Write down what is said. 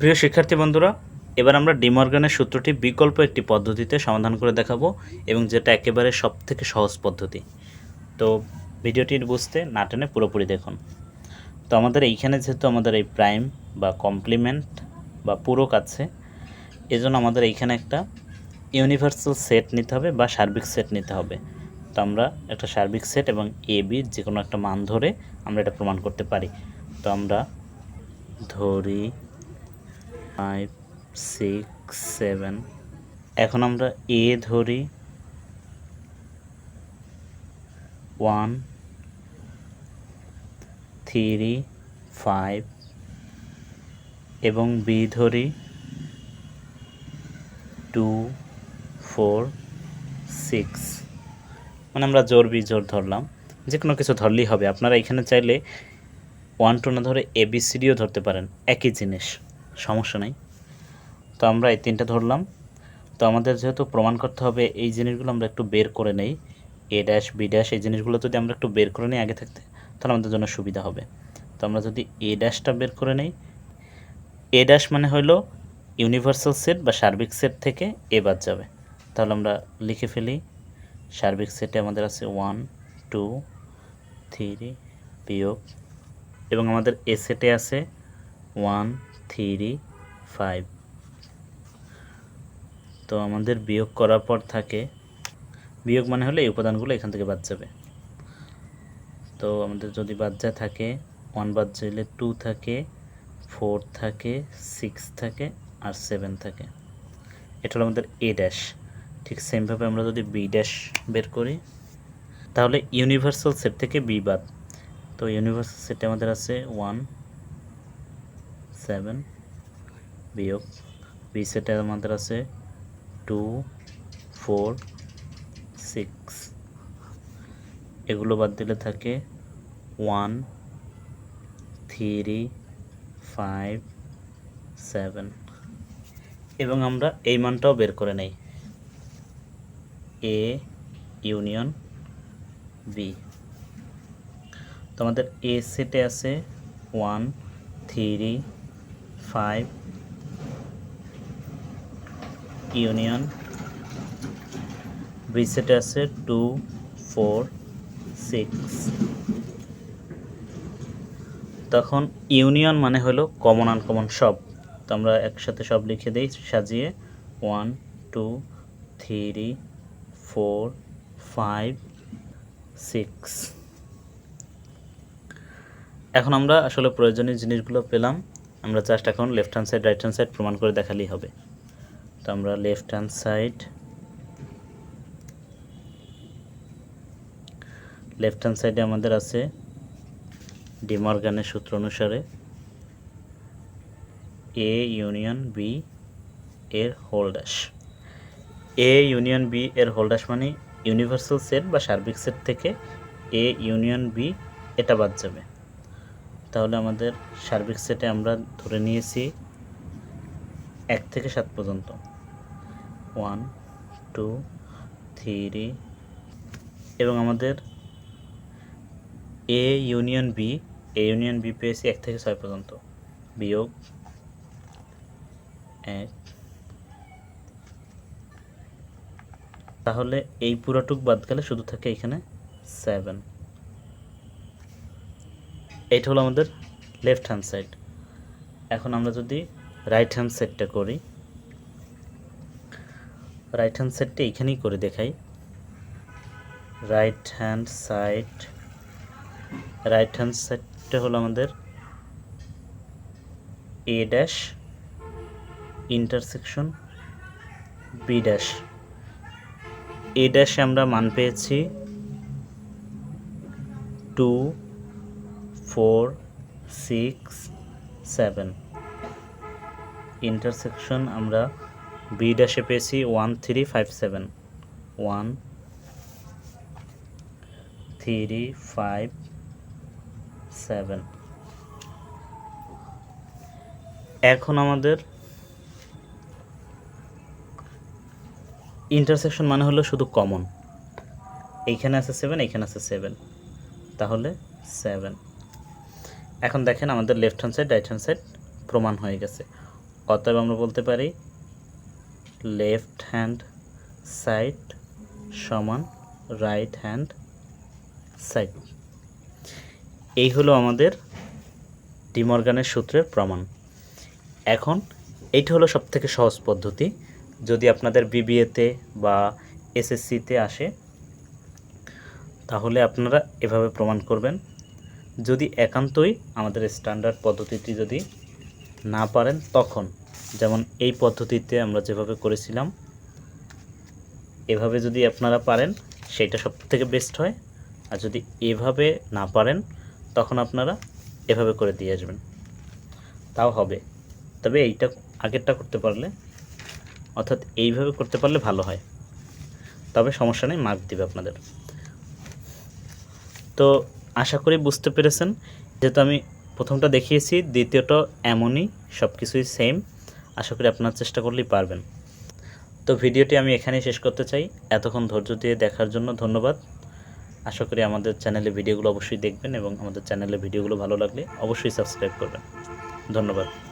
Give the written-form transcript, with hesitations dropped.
প্রিয় শিক্ষার্থী বন্ধুরা, এবার আমরা ডি মর্গানের সূত্রটি বিকল্প একটি পদ্ধতিতে সমাধান করে দেখাবো এবং যেটা একেবারে সবথেকে সহজ পদ্ধতি। তো ভিডিওটি বুঝতে না টেনে পুরোপুরি দেখুন। তো আমাদের এইখানে যেহেতু আমাদের এই প্রাইম বা কমপ্লিমেন্ট বা পূরক আছে, এজন্য আমাদের এইখানে একটা ইউনিভার্সাল সেট নিতে হবে বা সার্বিক সেট নিতে হবে। তো আমরা একটা সার্বিক সেট এবং এ বি যে কোনো একটা মান ধরে আমরা এটা প্রমাণ করতে পারি। তো আমরা ধরি 5, 6, 7। এখন আমরা এ ধরি 1, 3, 5 এবং বি ধরি 2, 4, 6। মানে আমরা জোর বিজোড় ধরলাম, যে কোনো কিছু ধরলেই হবে। আপনারা এখানে চাইলে 1, 2 না ধরে ABCDও ধরতে পারেন, একই জিনিস, সমস্যা নেই। তো আমরা এই তিনটা ধরলাম। তো আমাদের যেহেতু প্রমাণ করতে হবে, এই জিনিসগুলো আমরা একটু বের করে নেই। এ ড্যাশ বি ড্যাশ এই জিনিসগুলো যদি আমরা একটু বের করে নিই আগে থাকতে, তাহলে আমাদের জন্য সুবিধা হবে। তো আমরা যদি এ ড্যাশটা বের করে নেই, এ ড্যাশ মানে হলো ইউনিভার্সাল সেট বা সার্বিক সেট থেকে এ বাদ যাবে। তাহলে আমরা লিখে ফেলি, সার্বিক সেটে আমাদের আছে 1, 2, 3 বিয়োগ, এবং আমাদের এ সেটে আছে 1, 3, 5। তো আমাদের বিয়োগ করার পর থাকে, বিয়োগ মানে হলে এই উপাদানগুলো এখান থেকে বাদ যাবে। তো আমাদের যদি বাদ যায় থাকে 1 বাদ যাইলে 2 থাকে, 4 থাকে, 6 থাকে আর 7 থাকে। এটা হলো আমাদের এ ড্যাশ। ঠিক সেমভাবে আমরা যদি বি ড্যাশ বের করি, তাহলে ইউনিভার্সাল সেট থেকে বি বাদ। তো ইউনিভার্সাল সেটে আমাদের আছে 1, 7 বিয়োগ, বি সেটে আমাদের আছে 2, 4, 6। এগুলো বাদ দিলে থাকে 1, 3, 5, 7 এবং আমরা এই মানটাও বের করে নেই, এ ইউনিয়ন বি। তো আমাদের এ সেটে আছে 1, 3, 5 ইউনিয়ন, বি সেটে আছে 2, 4, 6। তখন ইউনিয়ন মানে হলো কমন আনকমন সব। তো আমরা একসাথে সব লিখে দিই সাজিয়ে, 1, 2, 3, 4, 5, 6। এখন আমরা আসলে প্রয়োজনীয় জিনিসগুলো পেলাম। আমরা জাস্ট এখন left hand side right hand side প্রমাণ করে দেখালেই হবে। তো আমরা লেফট হ্যান্ড সাইডে আমাদের আছে ডি মর্গানের সূত্র অনুসারে এ ইউনিয়ন বি এর whole dash. A union B এর হোল ড্যাশ মানে ইউনিভার্সাল সেট বা সার্বিক সেট থেকে এ ইউনিয়ন বি এটা বাদ যাবে। তাহলে আমাদের সার্বিক সেটে আমরা ধরে নিয়েছি 1 থেকে 7 পর্যন্ত, 1, 2, 3 এবং আমাদের এ ইউনিয়ন বি পেয়েছি 1 থেকে 6 পর্যন্ত, বিয়োগ 1। তাহলে এই পুরোটুক বাদ গেলে শুধু থাকে এখানে 7। এইটা হলো আমাদের লেফট হ্যান্ড সাইড। এখন আমরা যদি রাইট হ্যান্ড সাইডটা করি, রাইট হ্যান্ড সাইডটা এইখানেই করে দেখাই। রাইট হ্যান্ড সাইডটা হলো আমাদের a dash intersection B dash. এ ড্যাশে আমরা মান পেয়েছি 2, 4, 6, 7। ইন্টারসেকশন আমরা বি ড্যাশে পেয়েছি 1, 3, 5, 7, 1, 3, 5, 7। এখন আমাদের ইন্টারসেকশন মানে হলো শুধু কমন, এইখানে আছে 7, এইখানে আছে 7, তাহলে 7। এখন দেখেন আমাদের left hand side right hand side প্রমাণ হয়ে গেছে। অতএব আমরা বলতে পারি লেফট হ্যান্ড সাইড সমান রাইট হ্যান্ড সাইড। এই হলো আমাদের ডি মর্গানের সূত্রের প্রমাণ। এখন এইটা হলো সবথেকে সহজ পদ্ধতি। যদি আপনাদের বিবিএতে বা এসএসসিতে আসে তাহলে আপনারা এভাবে প্রমাণ করবেন। যদি একান্তই আমাদের স্ট্যান্ডার্ড পদ্ধতিটি যদি না পারেন, তখন যেমন এই পদ্ধতিতে আমরা যেভাবে করেছিলাম এভাবে যদি আপনারা পারেন সেটা সবথেকে বেস্ট হয়। আর যদি এভাবে না পারেন তখন আপনারা এভাবে করে দিয়ে আসবেন, তাও হবে। তবে এইটা আগেরটা করতে পারলে, অর্থাৎ এইভাবে করতে পারলে ভালো হয়। তবে সমস্যা নেই, মার্ক দিবে আপনাদের। তো আশা করি বুঝতে পেরেছেন। যেহেতু আমি প্রথমটা দেখিয়েছি, দ্বিতীয়টা এমনই, সব কিছুই সেম। আশা করি আপনার চেষ্টা করলেই পারবেন। তো ভিডিওটি আমি এখানেই শেষ করতে চাই। এতক্ষণ ধৈর্য দিয়ে দেখার জন্য ধন্যবাদ। আশা করি আমাদের চ্যানেলে ভিডিওগুলো অবশ্যই দেখবেন এবং আমাদের চ্যানেলে ভিডিওগুলো ভালো লাগলে অবশ্যই সাবস্ক্রাইব করবেন। ধন্যবাদ।